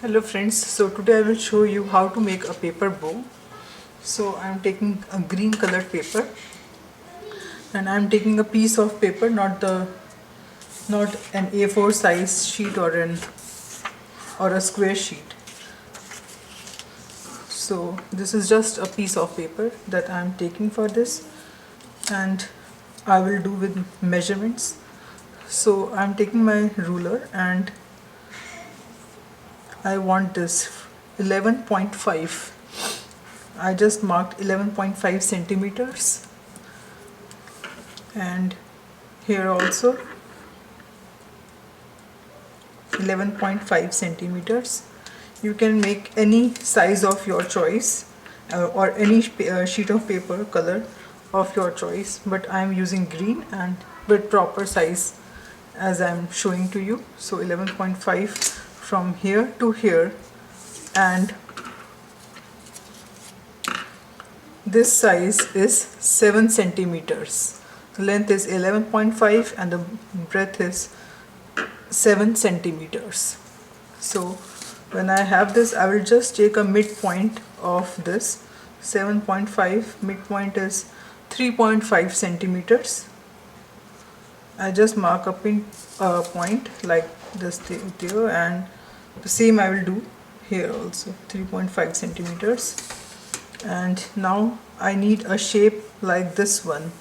Hello friends, so today I will show you how to make a paper bow. So I am taking a green colored paper and I am taking a piece of paper, not an A4 size sheet or a square sheet. So this is just a piece of paper that I am taking for this, and I will do with measurements. So I am taking my ruler and I want this 11.5. I just marked 11.5 centimeters, and here also 11.5 centimeters. You can make any size of your choice, or any sheet of paper color of your choice, but I am using green and with proper size as I am showing to you. So 11.5 from here to here, and this size is 7 centimeters. The length is 11.5 and the breadth is 7 centimeters. So when I have this, I will just take a midpoint of this 7.5. Midpoint is 3.5 centimeters. I just mark a pin point like this there, and the same I will do here also, 3.5 centimeters. And now I need a shape like this one.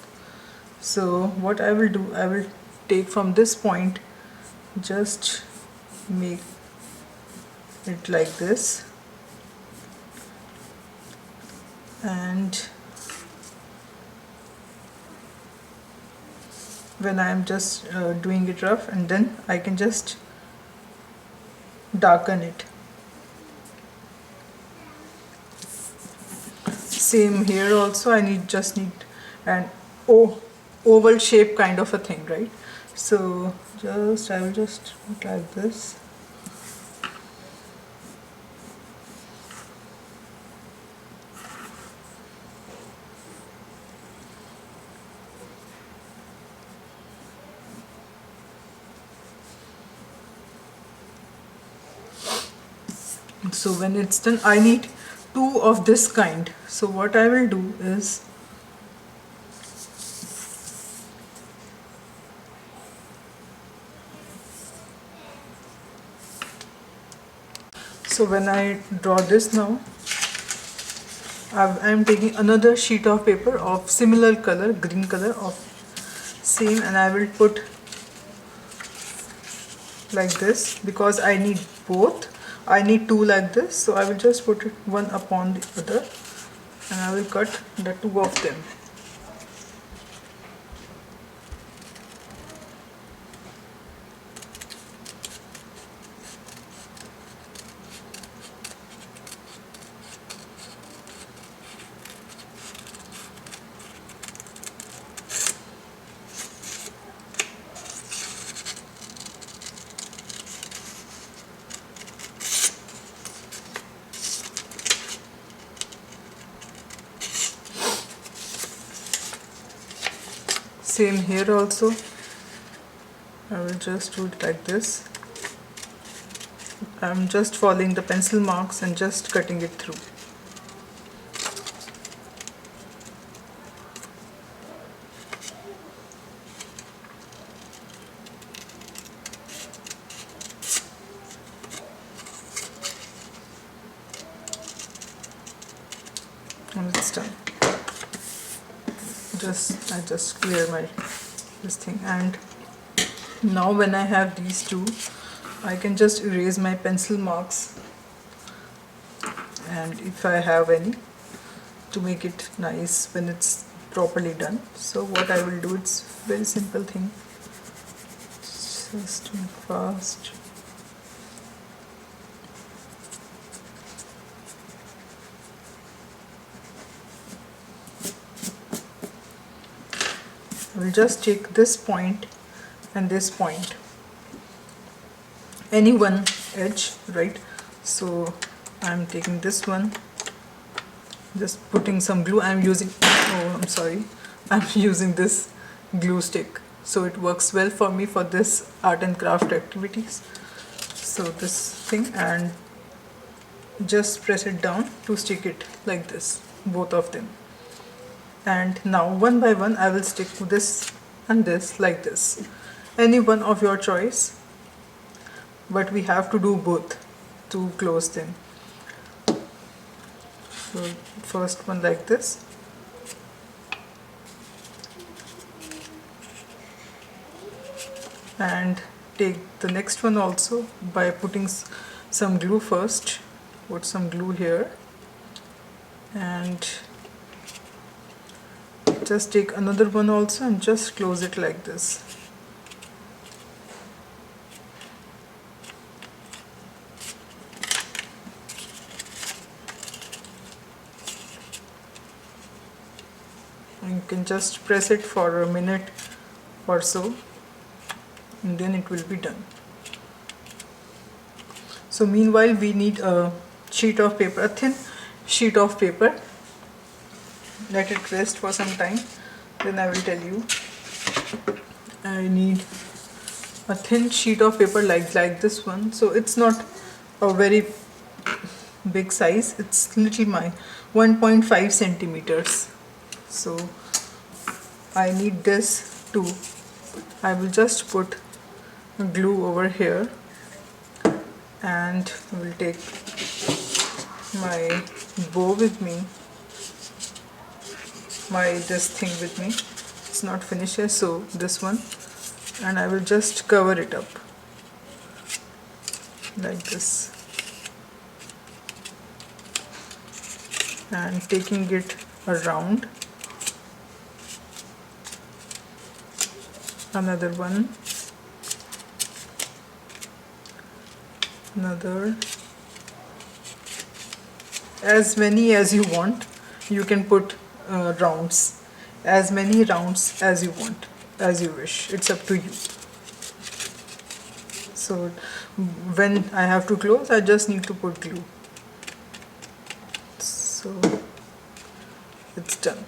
So what I will do, I will take from this point, just make it like this, and when I am just doing it rough, and then I can just darken it. Same here also, I just need an oval shape kind of a thing, right? So I will just put like this. So when it's done, I need two of this kind. So what I will do is, so when I draw this now, I am taking another sheet of paper of similar color, green color of same, and I will put like this because I need both. I need two like this, so I will just put it one upon the other and I will cut the two of them. Same here also, I will just do it like this. I'm just following the pencil marks and just cutting it through. And it's done. I just clear my this thing, and now when I have these two, I can just erase my pencil marks, and if I have any, to make it nice when it's properly done. So what I will do, it's very simple thing, just doing fast. I will just take this point and this point, any one edge, right? So I'm taking this one, just putting some glue. I'm using I'm using this glue stick, so it works well for me for this art and craft activities. So this thing, and just press it down to stick it like this, both of them. And now one by one I will stick this and this like this, any one of your choice, but we have to do both to close them. So first one like this, and take the next one also by putting some glue first. Put some glue here and just take another one also and just close it like this. And you can just press it for a minute or so and then it will be done. So meanwhile we need a sheet of paper, a thin sheet of paper. Let it rest for some time, then I will tell you. I need a thin sheet of paper like this one. So it's not a very big size, it's little 1.5 centimeters. So I need this too. I will just put glue over here and will take my bow with me, this thing with me. It's not finished yet, so this one, and I will just cover it up like this, and taking it around. Another one, another, as many as you want. You can put rounds, as many rounds as you want, as you wish, it's up to you. So when I have to close, I just need to put glue. So it's done.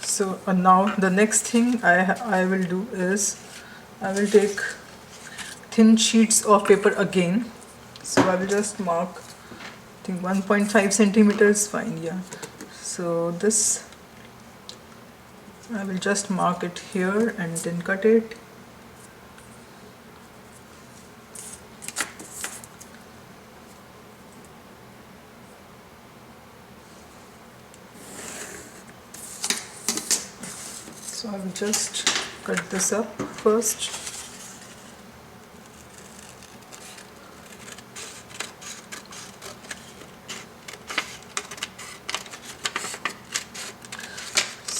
So now the next thing I will do is I will take thin sheets of paper again. So I will just mark, I think 1.5 centimeters fine, yeah. So this I will just mark it here and then cut it. So I will just cut this up first.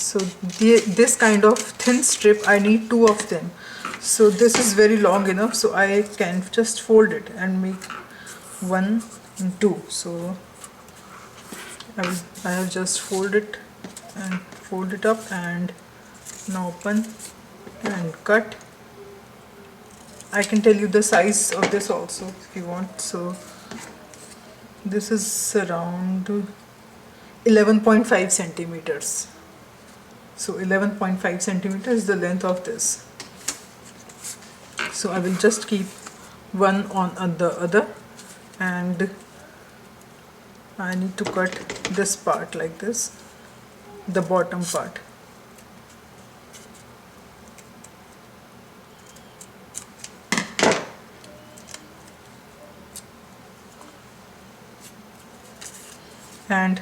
So this kind of thin strip, I need 2 of them. So this is very long enough, so I can just fold it and make 1 and 2. So I have just fold it up and now open and cut. I can tell you the size of this also if you want. So this is around 11.5 centimeters. So 11.5 centimeters is the length of this. So I will just keep one on the other, and I need to cut this part like this, the bottom part. And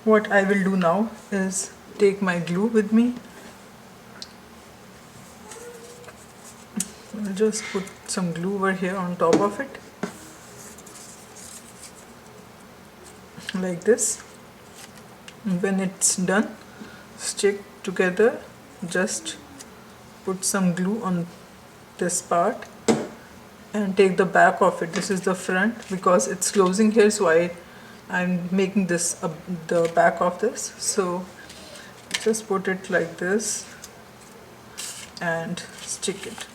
what I will do now is take my glue with me. I'll just put some glue over here on top of it like this. And when it's done, stick together, just put some glue on this part and take the back of it. This is the front because it's closing here, so I'm making this the back of this. So just put it like this and stick it.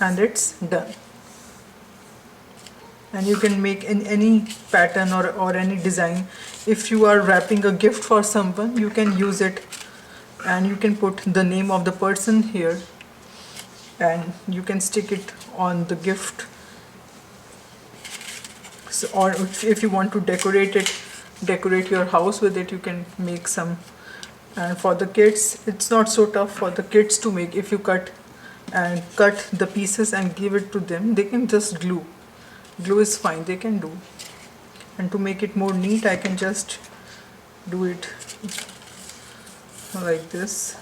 And it's done. And you can make in any pattern or any design. If you are wrapping a gift for someone, you can use it and you can put the name of the person here, and you can stick it on the gift. So, or if you want to decorate your house with it, you can make some. And for the kids, it's not so tough for the kids to make. If you cut the pieces and give it to them, they can just glue is fine, they can do. And to make it more neat, I can just do it like this.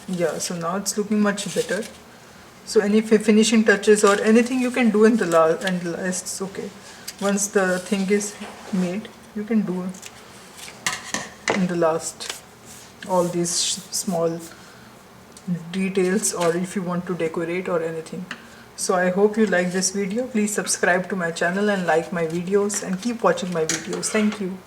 Yeah, so now it's looking much better. So any finishing touches or anything you can do in the last, and it's okay. Once the thing is made, you can do in the last all these small details, or if you want to decorate or anything. So I hope you like this video. Please subscribe to my channel and like my videos, and keep watching my videos. Thank you.